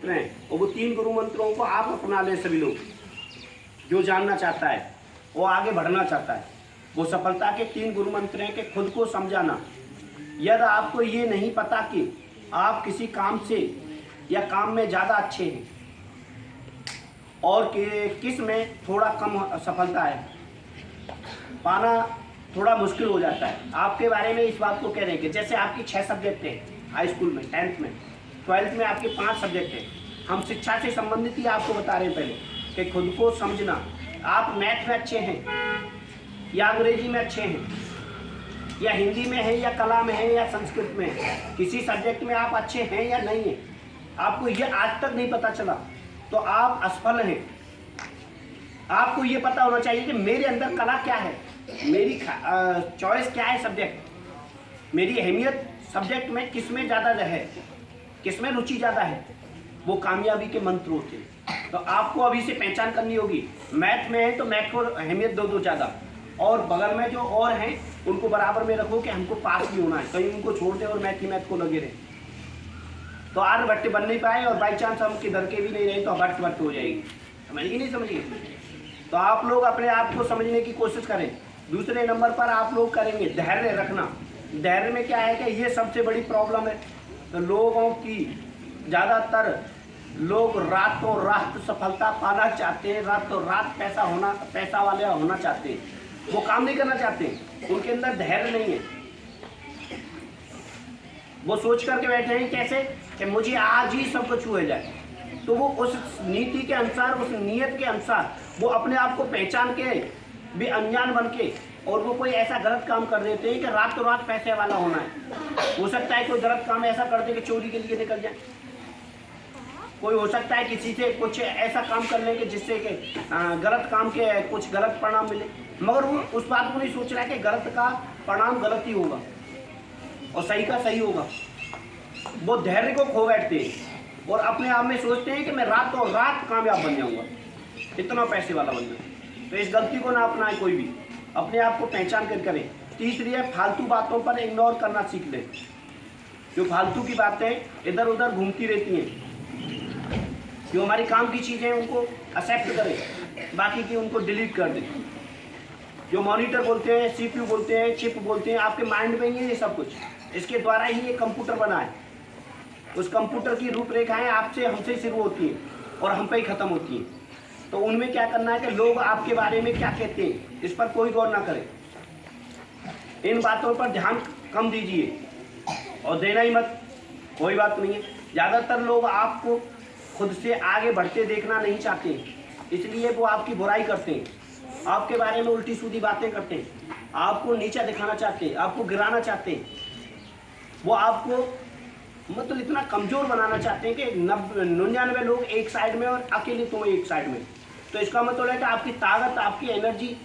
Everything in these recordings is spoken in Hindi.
मंत्र हैं और वो 3 गुरु मंत्रों को आप अपना लें। सभी लोग जो जानना चाहता है वो आगे बढ़ना चाहता है, वो सफलता के 3 गुरु मंत्र हैं कि खुद को समझाना। यदि आपको ये नहीं पता कि आप किसी काम से या काम में ज़्यादा अच्छे हैं और किस में थोड़ा कम सफलता है, पाना थोड़ा मुश्किल हो जाता है। आपके बारे में इस बात को कह रहे हैं कि जैसे आपकी 6 सब्जेक्ट हैं हाई स्कूल में, 10th में, 12th में आपके 5 सब्जेक्ट हैं। हम शिक्षा से संबंधित ही आपको बता रहे हैं पहले कि खुद को समझना। आप मैथ में अच्छे हैं या अंग्रेजी में अच्छे हैं या हिंदी में है या कला में है या संस्कृत में है, किसी सब्जेक्ट में आप अच्छे हैं या नहीं हैं, आपको ये आज तक नहीं पता चला तो आप असफल हैं। आपको ये पता होना चाहिए कि मेरे अंदर कला क्या है, मेरी चॉइस क्या है, सब्जेक्ट मेरी अहमियत सब्जेक्ट में किस में ज़्यादा है, किस में रुचि ज़्यादा है, वो कामयाबी के मंत्र होते हैं। तो आपको अभी से पहचान करनी होगी। मैथ में है तो मैथ को अहमियत दो ज़्यादा, और बगल में जो और हैं उनको बराबर में रखो कि हमको पास भी होना है, कहीं उनको छोड़ दे और मैथ ही मैथ को लगे रहे तो आर्यभट्ट बन नहीं पाए और बाई चांस हम किधर के भी नहीं रहे तो भट्ट हो जाएगी। समझिए नहीं समझिए? तो आप लोग अपने आप को समझने की कोशिश करें। दूसरे नंबर पर आप लोग करेंगे धैर्य रखना। धैर्य में क्या है कि ये सबसे बड़ी प्रॉब्लम है। तो लोगों की ज़्यादातर लोग रातों रात सफलता पाना चाहते हैं, रातों रात पैसा वाले होना चाहते हैं, वो काम नहीं करना चाहते, उनके अंदर धैर्य नहीं है। वो सोच करके बैठे हैं कैसे कि मुझे आज ही सब कुछ हो जाए, तो वो उस नीति के अनुसार, उस नियत के अनुसार वो अपने आप को पहचान के भी अनजान बन के और वो कोई ऐसा गलत काम कर देते हैं कि रातों रात पैसे वाला होना है। हो सकता है कोई गलत काम ऐसा कर दे कि चोरी के लिए निकल जाए, कोई हो सकता है किसी से कुछ ऐसा काम कर ले कि जिससे कि गलत काम के कुछ गलत परिणाम मिले, मगर वो उस बात को नहीं सोच रहा है कि गलत का परिणाम गलत ही होगा और सही का सही होगा। वो धैर्य को खो बैठते हैं और अपने आप में सोचते हैं कि मैं रातों रात कामयाब बन जाऊंगा, इतना पैसे वाला बन जाऊंगा। तो इस गलती को ना अपनाए कोई भी, अपने आप को पहचान कर करें। तीसरी है फालतू बातों पर इग्नोर करना सीख लें। जो फालतू की बातें इधर उधर घूमती रहती हैं, जो हमारी काम की चीज़ें उनको एक्सेप्ट करें, बाकी की उनको डिलीट कर दें। जो मॉनिटर बोलते हैं, CPU बोलते हैं, चिप बोलते हैं, आपके माइंड में ही है ये सब कुछ। इसके द्वारा ही ये कंप्यूटर बना है। उस कंप्यूटर की रूपरेखाएं आपसे हमसे शुरू होती हैं और हम पे ही ख़त्म होती हैं। तो उनमें क्या करना है कि लोग आपके बारे में क्या कहते हैं इस पर कोई गौर ना करें। इन बातों पर ध्यान कम दीजिए और देना ही मत, कोई बात नहीं है। ज़्यादातर लोग आपको खुद से आगे बढ़ते देखना नहीं चाहते, इसलिए वो आपकी बुराई करते हैं, आपके बारे में उल्टी सीधी बातें करते हैं, आपको नीचा दिखाना चाहते हैं, आपको गिराना चाहते हैं। वो आपको मतलब इतना कमज़ोर बनाना चाहते हैं कि 99 लोग एक साइड में और अकेले तुम एक साइड में। तो इसका मतलब है कि आपकी ताकत, आपकी एनर्जी,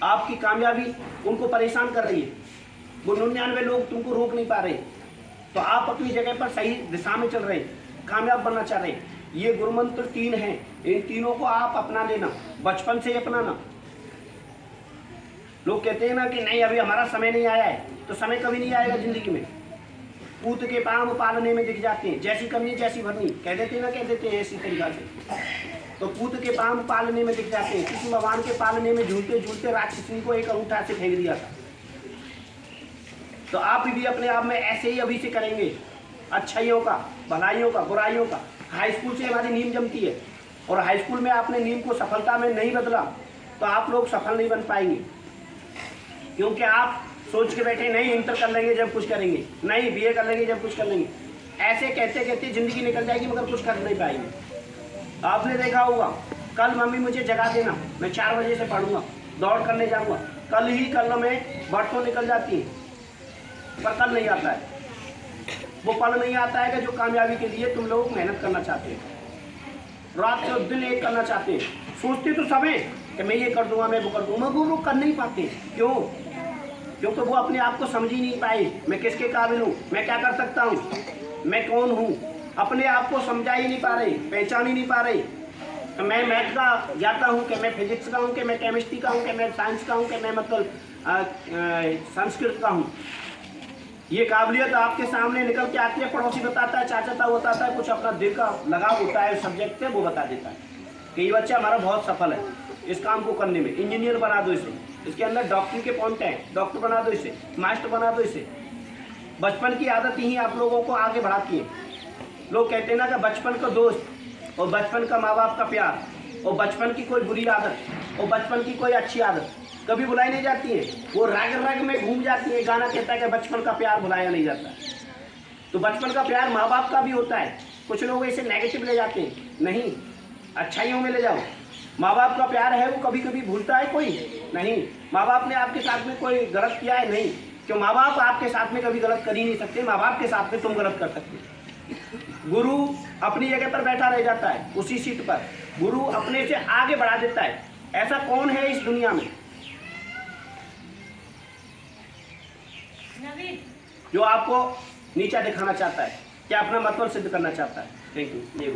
आपकी कामयाबी उनको परेशान कर रही है। वो 99 लोग तुमको रोक नहीं पा रहे, तो आप अपनी जगह पर सही दिशा में चल रहे हैं, कामयाब बनना चाह रहे हैं। ये गुरु मंत्र 3 हैं, इन तीनों को आप अपना लेना, बचपन से अपनाना। लोग कहते हैं ना कि नहीं अभी हमारा समय नहीं आया है, तो समय कभी नहीं आएगा जिंदगी में। पूत के पाँव पालने में दिख जाते हैं, जैसी करनी जैसी भरनी, कह देते हैं इसी तरीका से। तो पूत के पाँव पालने में दिख जाते हैं। कृष्ण भगवान के पालने में झूलते झूलते राक्षसी को एक अंगूठा से फेंक दिया था। तो आप भी अपने आप में ऐसे ही अभी से करेंगे, अच्छाइयों का, भलाइयों का, बुराइयों का। हाई स्कूल से हमारी नींव जमती है और हाई स्कूल में आपने नींव को सफलता में नहीं बदला तो आप लोग सफल नहीं बन पाएंगे, क्योंकि आप सोच के बैठे नहीं इंटर कर लेंगे जब कुछ करेंगे, नहीं BA कर लेंगे जब कुछ कर लेंगे। ऐसे कहते कहते ज़िंदगी निकल जाएगी मगर कुछ कर नहीं पाएंगे। आपने देखा होगा, कल मम्मी मुझे जगा देना, मैं 4 बजे से पढ़ूंगा, दौड़ करने जाऊंगा, कल ही कल में बरसों निकल जाती है, पर कल नहीं आता है। वो पल नहीं आता है कि जो कामयाबी के लिए तुम लोग मेहनत करना चाहते हैं, रात और दिन एक करना चाहते हैं। सोचते तो सब हैं कि मैं ये कर दूंगा, मैं वो कर दूंगा, वो कर नहीं पाते। क्यों? क्योंकि वो अपने आप को समझ ही नहीं पाए, मैं किसके काबिल हूँ, मैं क्या कर सकता हूँ, मैं कौन हूँ। अपने आप को समझा ही नहीं पा रहे, पहचान ही नहीं पा रहे। तो मैं मैथ का जाता हूँ कि मैं फिजिक्स का हूँ, कि मैं केमिस्ट्री का हूँ, कि मैं साइंस का हूँ, कि मैं मतलब संस्कृत का हूँ। ये काबिलियत आपके सामने निकल के आती है, पड़ोसी बताता है, चाचा बताता है, कुछ अपना दिल का लगाव होता है सब्जेक्ट से, वो बता देता है कि ये बच्चा हमारा बहुत सफल है इस काम को करने में, इंजीनियर बना दो इसे, इसके अंदर डॉक्टरी के पॉइंट हैं, डॉक्टर बना दो इसे, मास्टर बना दो इसे। बचपन की आदत ही आप लोगों को आगे बढ़ाती है। लोग कहते हैं ना कि बचपन का दोस्त और बचपन का माँ बाप का प्यार और बचपन की कोई बुरी आदत और बचपन की कोई अच्छी आदत कभी भुलाई नहीं जाती है, वो रग रग में घूम जाती है। गाना कहता है कि बचपन का प्यार भुलाया नहीं जाता। तो बचपन का प्यार माँ बाप का भी होता है। कुछ लोग इसे नेगेटिव ले जाते हैं, नहीं, अच्छाइयों में ले जाओ। माँ बाप का प्यार है वो कभी कभी भूलता है कोई नहीं। माँ बाप ने आपके साथ में कोई गलत किया है नहीं, क्यों माँ बाप आपके साथ में कभी गलत कर ही नहीं सकते। माँ बाप के साथ में तुम गलत कर सकते। गुरु अपनी जगह पर बैठा रह जाता है, उसी सीट पर। गुरु अपने से आगे बढ़ा देता है। ऐसा कौन है इस दुनिया में जो आपको नीचा दिखाना चाहता है, क्या अपना मतलब सिद्ध करना चाहता है? Thank you.